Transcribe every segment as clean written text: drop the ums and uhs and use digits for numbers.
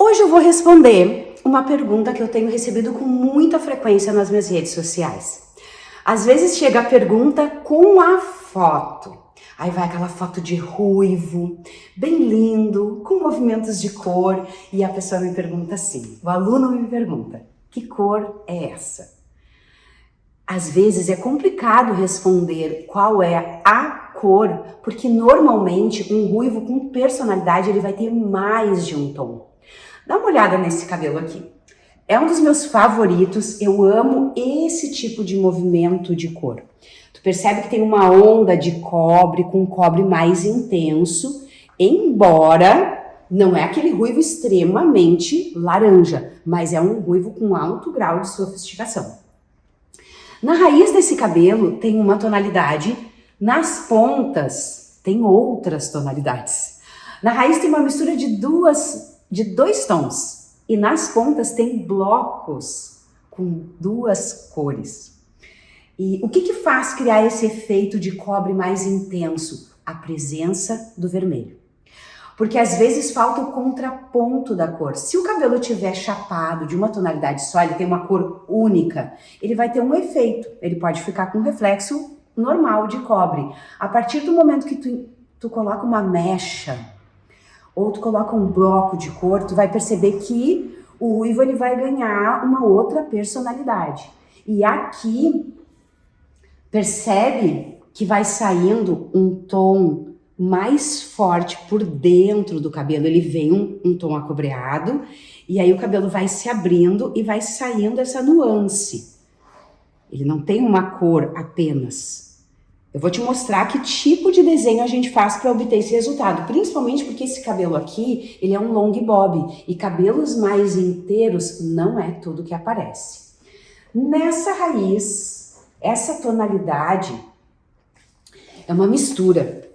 Hoje eu vou responder uma pergunta que eu tenho recebido com muita frequência nas minhas redes sociais. Às vezes chega a pergunta com a foto. Aí vai aquela foto de ruivo, bem lindo, com movimentos de cor, e a pessoa me pergunta assim, o aluno me pergunta, que cor é essa? Às vezes é complicado responder qual é a cor, porque normalmente um ruivo com personalidade ele vai ter mais de um tom. Dá uma olhada nesse cabelo aqui. É um dos meus favoritos, eu amo esse tipo de movimento de cor. Tu percebe que tem uma onda de cobre, com um cobre mais intenso, embora não é aquele ruivo extremamente laranja, mas é um ruivo com alto grau de sofisticação. Na raiz desse cabelo tem uma tonalidade, nas pontas tem outras tonalidades. Na raiz tem uma mistura de dois tons e nas pontas tem blocos com duas cores. E o que faz criar esse efeito de cobre mais intenso? A presença do vermelho. Porque às vezes falta o contraponto da cor. Se o cabelo estiver chapado de uma tonalidade só, ele tem uma cor única, ele vai ter um efeito. Ele pode ficar com um reflexo normal de cobre. A partir do momento que tu coloca uma mecha, ou tu coloca um bloco de cor, tu vai perceber que o ruivo ele vai ganhar uma outra personalidade. E aqui, percebe que vai saindo um tom mais forte por dentro do cabelo, ele vem um tom acobreado, e aí o cabelo vai se abrindo e vai saindo essa nuance. Ele não tem uma cor apenas. Eu vou te mostrar que tipo de desenho a gente faz para obter esse resultado, principalmente porque esse cabelo aqui, ele é um long bob, e cabelos mais inteiros não é tudo que aparece. Nessa raiz, essa tonalidade é uma mistura.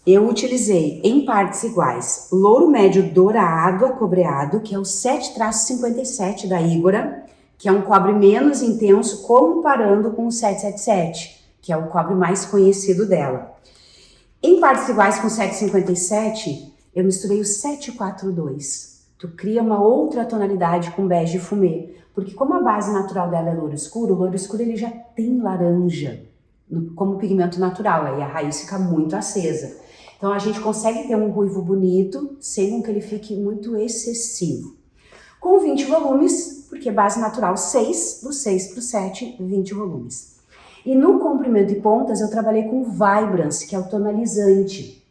Eu utilizei em partes iguais louro médio dourado acobreado, que é o 7-57 da Igora, que é um cobre menos intenso comparando com o 777, que é o cobre mais conhecido dela. Em partes iguais com o 757, eu misturei o 742. Tu cria uma outra tonalidade com bege fumê, porque como a base natural dela é louro escuro, o louro escuro ele já tem laranja como pigmento natural, aí a raiz fica muito acesa. Então a gente consegue ter um ruivo bonito, sem que ele fique muito excessivo. Com 20 volumes, porque base natural 6, do 6 para o 7, 20 volumes. E no comprimento e pontas eu trabalhei com Vibrance, que é o tonalizante.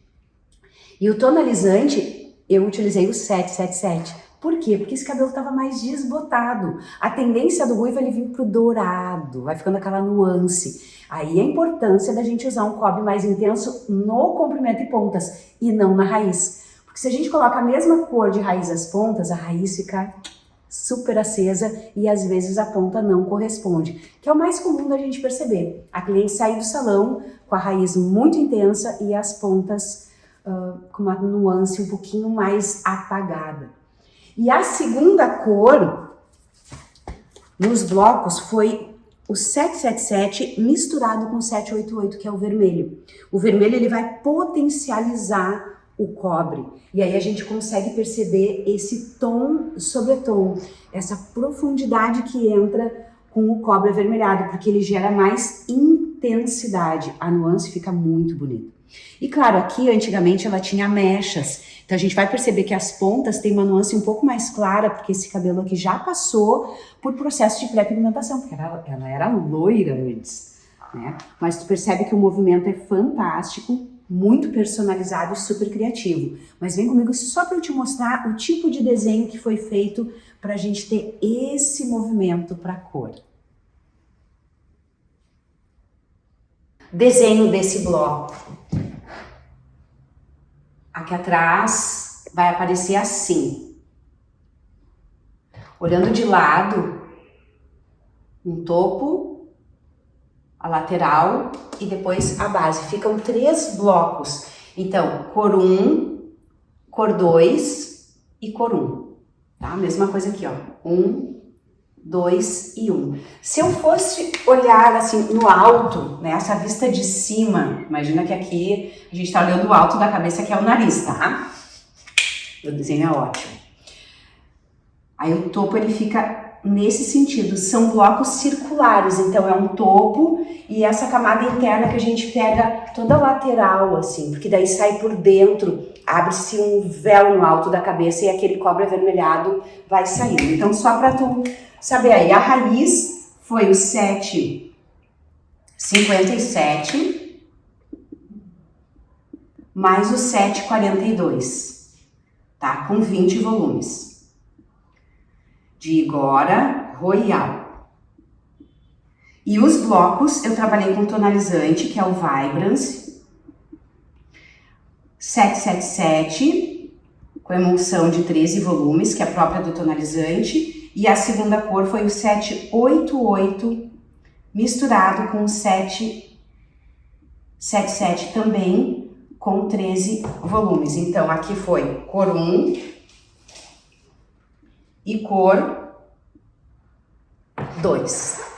E o tonalizante eu utilizei o 777. Por quê? Porque esse cabelo estava mais desbotado. A tendência do ruivo é ele vir pro dourado, vai ficando aquela nuance. Aí a importância da gente usar um cobre mais intenso no comprimento e pontas e não na raiz. Porque se a gente coloca a mesma cor de raiz às pontas, a raiz fica super acesa e às vezes a ponta não corresponde, que é o mais comum da gente perceber. A cliente sai do salão com a raiz muito intensa e as pontas com uma nuance um pouquinho mais apagada. E a segunda cor nos blocos foi o 777 misturado com o 788, que é o vermelho. O vermelho ele vai potencializar o cobre. E aí a gente consegue perceber esse tom sobre tom, essa profundidade que entra com o cobre avermelhado, porque ele gera mais intensidade. A nuance fica muito bonita. E claro, aqui antigamente ela tinha mechas, então a gente vai perceber que as pontas têm uma nuance um pouco mais clara, porque esse cabelo aqui já passou por processo de pré-pigmentação, porque ela era loira antes, né? Mas tu percebe que o movimento é fantástico, muito personalizado e super criativo. Mas vem comigo só para eu te mostrar o tipo de desenho que foi feito para a gente ter esse movimento para a cor. Desenho desse bloco. Aqui atrás vai aparecer assim. Olhando de lado, um topo, a lateral e depois a base. Ficam 3 blocos. Então, cor 1, cor 2 e cor 1. Tá? Mesma coisa aqui, ó. 1, 2 e 1. Se eu fosse olhar assim no alto, né, essa vista de cima, imagina que aqui a gente tá olhando o alto da cabeça, que é o nariz, tá? O desenho é ótimo. Aí o topo ele fica nesse sentido, são blocos circulares, então é um topo e essa camada interna que a gente pega toda lateral, assim, porque daí sai por dentro, abre-se um véu no alto da cabeça e aquele cobre avermelhado vai saindo. Então só para tu saber aí, a raiz foi o 7,57 mais o 7,42, tá? Com 20 volumes. De Igora Royal. E os blocos eu trabalhei com tonalizante, que é o Vibrance 777, com emulsão de 13 volumes, que é a própria do tonalizante, e a segunda cor foi o 788, misturado com o 777 também, com 13 volumes. Então aqui foi cor 1, e cor 2.